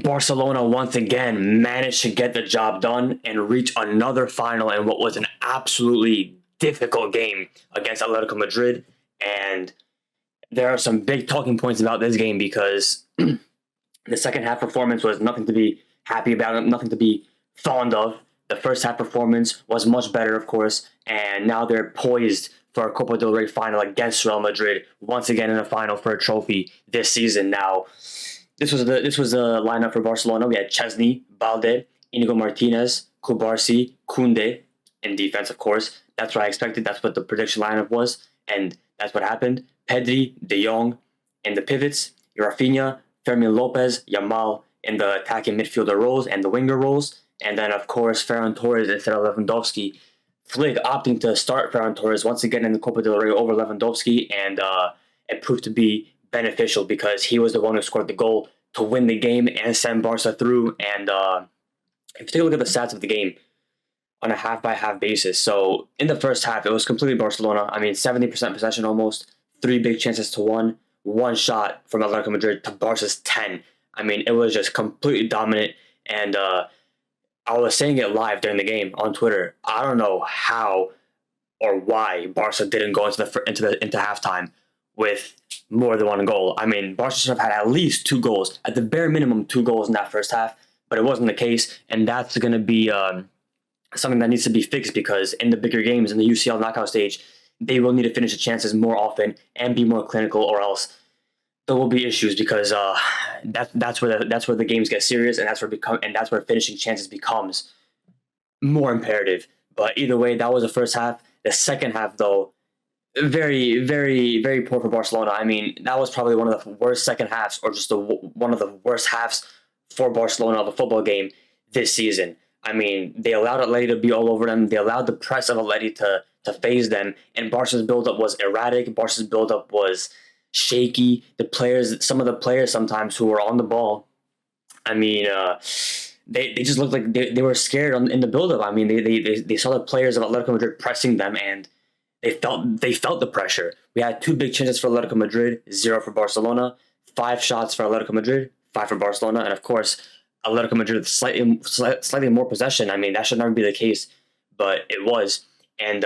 Barcelona once again managed to get the job done and reach another final in what was an absolutely difficult game against Atletico Madrid. And there are some big talking points about this game because the second half performance was nothing to be happy about, nothing to be fond of. The first half performance was much better, of course, and now they're poised for a Copa del Rey final against Real Madrid once again in a final for a trophy this season. Now, this was the lineup for Barcelona. We had Chesney, Balde, Inigo Martinez, Kubarsi, Kunde in defense, of course. That's what I expected. That's what the prediction lineup was, and that's what happened. Pedri, De Jong in the pivots, Rafinha, Fermin Lopez, Yamal in the attacking midfielder roles and the winger roles, and then of course Ferran Torres instead of Lewandowski. Flick opting to start Ferran Torres once again in the Copa del Rey over Lewandowski, and it proved to be beneficial because he was the one who scored the goal to win the game and send Barca through. And if you take a look at the stats of the game on a half by half basis, so in the first half it was completely Barcelona. I mean, 70% possession almost, three big chances to one shot from Atletico Madrid to Barca's 10. I mean, it was just completely dominant, and I was saying it live during the game on Twitter. I don't know how or why Barca didn't go into halftime with more than one goal. I mean, Barca should have had at least two goals, at the bare minimum, two goals in that first half, but it wasn't the case, and that's going to be something that needs to be fixed because in the bigger games, in the UCL knockout stage, they will need to finish the chances more often and be more clinical, or else there will be issues because that's where the games get serious, and that's where finishing chances becomes more imperative. But either way, that was the first half. The second half, though, very, very, very poor for Barcelona. I mean, that was probably one of the worst second halves, or just one of the worst halves for Barcelona of a football game this season. I mean, they allowed Atleti to be all over them. They allowed the press of Atleti to phase them, and Barca's buildup was erratic. Barca's buildup was shaky. Some of the players sometimes who were on the ball, I mean, they just looked like they were scared in the buildup. I mean, they saw the players of Atletico Madrid pressing them, and they felt the pressure. We had two big chances for Atletico Madrid, zero for Barcelona, five shots for Atletico Madrid, five for Barcelona, and of course, Atletico Madrid with slightly more possession. I mean, that should never be the case, but it was. And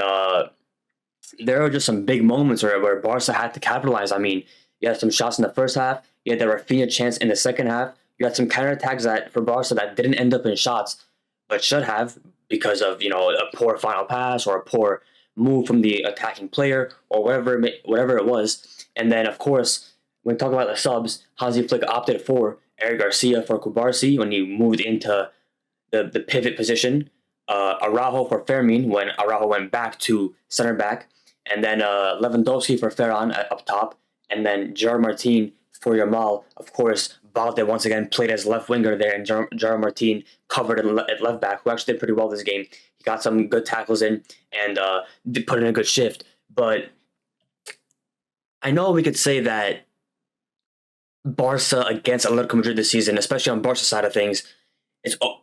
there were just some big moments where Barca had to capitalize. I mean, you had some shots in the first half. You had the Rafinha chance in the second half. You had some counterattacks for Barca that didn't end up in shots, but should have because of a poor final pass or a poor move from the attacking player or whatever it was. And then, of course, when we talk about the subs, Hansi Flick opted for Eric Garcia for Kubarsi when he moved into the pivot position. Araujo for Fermin when Araujo went back to center back. And then Lewandowski for Ferran up top. And then Gerard Martin for Yamal. Of course, Balde once again played as left winger there, and Gerard Martin covered at left back, who actually did pretty well this game. He got some good tackles in and did put in a good shift. But I know we could say that Barca against Atletico Madrid this season, especially on Barca's side of things,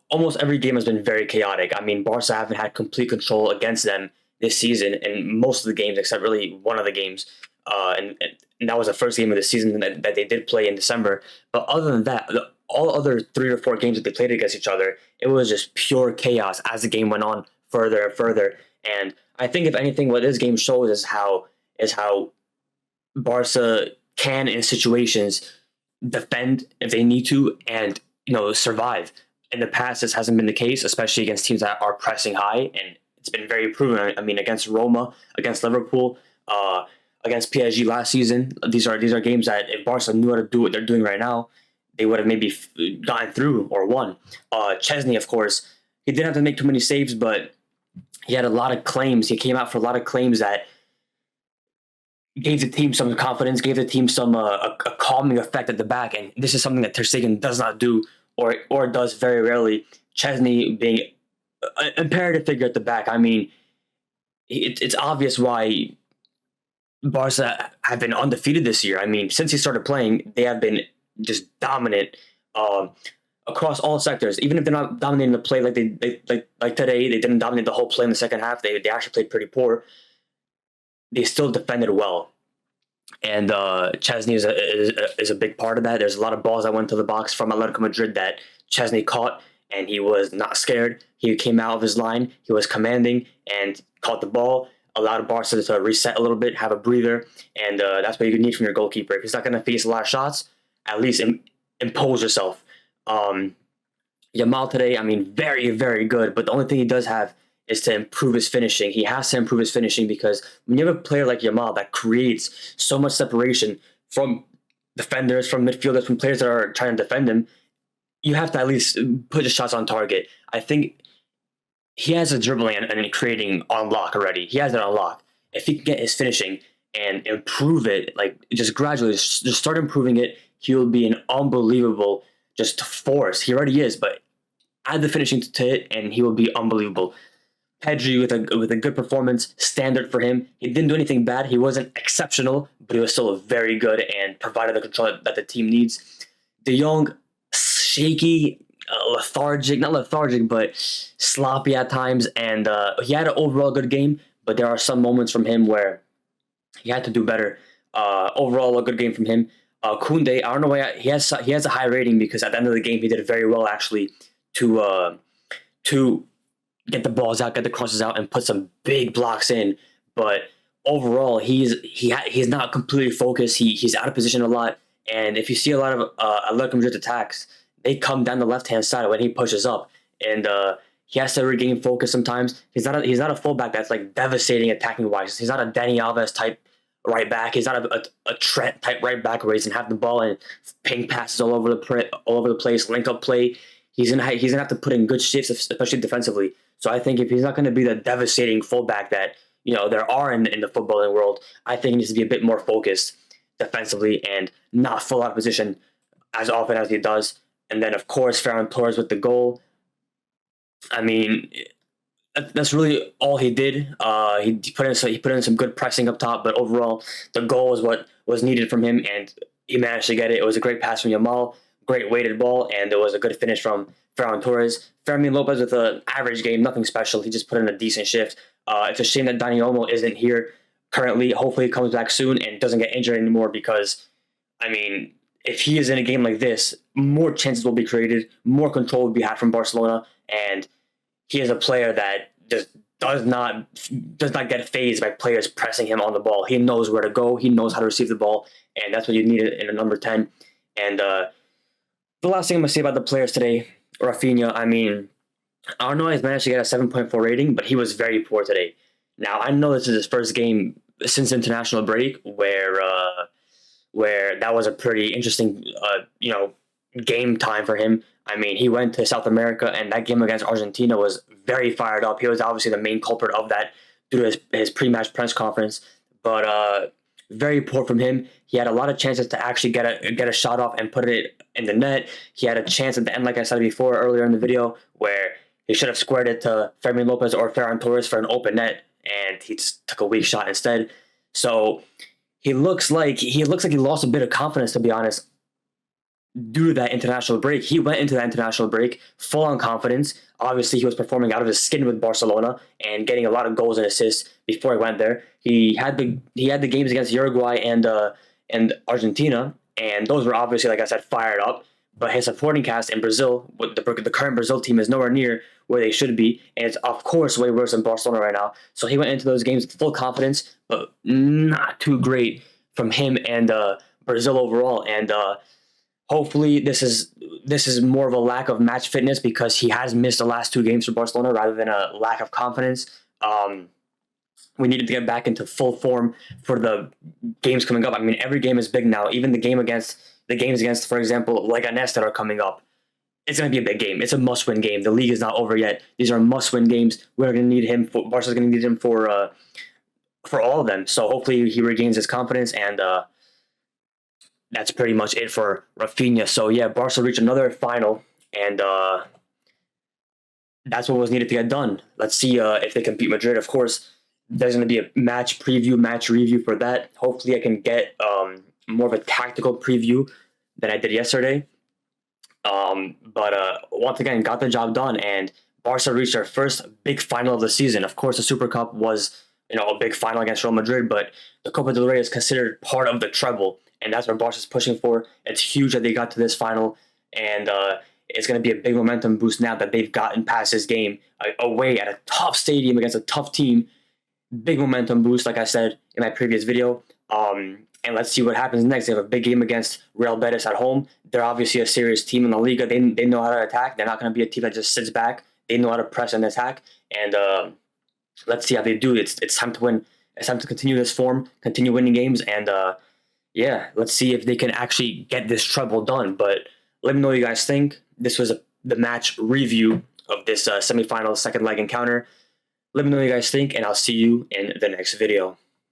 almost every game has been very chaotic. I mean, Barca haven't had complete control against them this season in most of the games, except really one of the games. And that was the first game of the season that they did play in December. But other than that, all other 3 or 4 games that they played against each other, it was just pure chaos as the game went on further and further. And I think, if anything, what this game shows is how Barca can, in situations, defend if they need to and survive. In the past, this hasn't been the case, especially against teams that are pressing high, and it's been very proven. I mean, against Roma, against Liverpool, against PSG last season. These are games that if Barca knew how to do what they're doing right now, they would have maybe gotten through or won. Chesney, of course, he didn't have to make too many saves, but he had a lot of claims. He came out for a lot of claims that gave the team some confidence, gave the team some a calming effect at the back, and this is something that Ter Stegen does not do or does very rarely. Chesney being an imperative figure at the back. I mean, it's obvious why Barca have been undefeated this year. I mean, since he started playing, they have been just dominant across all sectors. Even if they're not dominating the play like today, they didn't dominate the whole play in the second half. They actually played pretty poor. They still defended well. And Chesney is a big part of that. There's a lot of balls that went to the box from Atletico Madrid that Chesney caught, and he was not scared. He came out of his line. He was commanding and caught the ball, allowed Barca to reset a little bit, have a breather, and that's what you need from your goalkeeper. If he's not going to face a lot of shots, at least impose yourself. Yamal today, I mean, very, very good, but the only thing he does have is to improve his finishing. He has to improve his finishing because when you have a player like Yamal that creates so much separation from defenders, from midfielders, from players that are trying to defend him, you have to at least put the shots on target. I think he has a dribbling and creating on lock already. He has it on lock. If he can get his finishing and improve it, like just gradually, just start improving it, he will be an unbelievable just force. He already is, but add the finishing to it, and he will be unbelievable. Pedri with a good performance, standard for him. He didn't do anything bad. He wasn't exceptional, but he was still very good and provided the control that the team needs. De Jong, shaky, lethargic, not lethargic, but sloppy at times. And he had an overall good game, but there are some moments from him where he had to do better. Overall, a good game from him. Koundé, I don't know why he has a high rating because at the end of the game he did very well actually to get the balls out, get the crosses out, and put some big blocks in. But overall, he's not completely focused. He's out of position a lot. And if you see a lot of Atletico Madrid attacks, they come down the left hand side when he pushes up, and he has to regain focus sometimes. He's not a fullback that's like devastating attacking wise. He's not a Dani Alves type right back. He's not a Trent type right back where he can have the ball and ping passes all over the place, link up play. He's gonna have to put in good shifts, especially defensively. So I think if he's not going to be the devastating fullback that there are in the footballing world, I think he needs to be a bit more focused defensively and not fall out of position as often as he does. And then of course Ferran Torres with the goal. I mean, that's really all he did. He put in some good pressing up top, but overall the goal is what was needed from him, and he managed to get it. It was a great pass from Yamal, great weighted ball, and it was a good finish from Ferran Torres. Fermin Lopez with an average game, nothing special. He just put in a decent shift. It's a shame that Dani Olmo isn't here currently. Hopefully he comes back soon and doesn't get injured anymore because, I mean, if he is in a game like this, more chances will be created, more control will be had from Barcelona, and he is a player that just does not get fazed by players pressing him on the ball. He knows where to go. He knows how to receive the ball, and that's what you need in a number 10. And the last thing I'm going to say about the players today, Rafinha, I mean, I don't know, he's managed to get a 7.4 rating, but he was very poor today. Now, I know this is his first game since international break where that was a pretty interesting, game time for him. I mean, he went to South America, and that game against Argentina was very fired up. He was obviously the main culprit of that due to his pre-match press conference, but very poor from him. He had a lot of chances to actually get a shot off and put it in the net. He had a chance at the end, like I said before earlier in the video, where he should have squared it to Fermin Lopez or Ferran Torres for an open net, and he just took a weak shot instead. So he looks like he lost a bit of confidence, to be honest, due to that international break. He went into that international break full on confidence. Obviously, he was performing out of his skin with Barcelona and getting a lot of goals and assists before he went there. He had the games against Uruguay and Argentina, and those were obviously, like I said, fired up. But his supporting cast in Brazil, the current Brazil team, is nowhere near where they should be, and it's of course way worse than Barcelona right now. So he went into those games with full confidence, but not too great from him and Brazil overall. And hopefully this is more of a lack of match fitness because he has missed the last two games for Barcelona rather than a lack of confidence. We needed to get back into full form for the games coming up. I mean, every game is big now. Even the games against, for example, Leganes that are coming up. It's going to be a big game. It's a must-win game. The league is not over yet. These are must-win games. We're going to need him. Barca's going to need him for all of them. So hopefully he regains his confidence, and that's pretty much it for Rafinha. So yeah, Barca reached another final, and that's what was needed to get done. Let's see if they can beat Madrid. Of course, there's going to be a match preview, match review for that. Hopefully I can get more of a tactical preview than I did yesterday. But once again, got the job done, and Barca reached their first big final of the season. Of course, the Super Cup was a big final against Real Madrid, but the Copa del Rey is considered part of the treble, and that's what Barca's pushing for. It's huge that they got to this final, and it's going to be a big momentum boost now that they've gotten past this game away at a tough stadium against a tough team. Big momentum boost, like I said in my previous video. And let's see what happens next. They have a big game against Real Betis at home. They're obviously a serious team in the Liga. They know how to attack. They're not going to be a team that just sits back. They know how to press and attack. And let's see how they do. It's time to win. It's time to continue this form, continue winning games, and yeah, let's see if they can actually get this treble done. But let me know what you guys think. This was the match review of this semifinal second leg encounter. Let me know what you guys think, and I'll see you in the next video.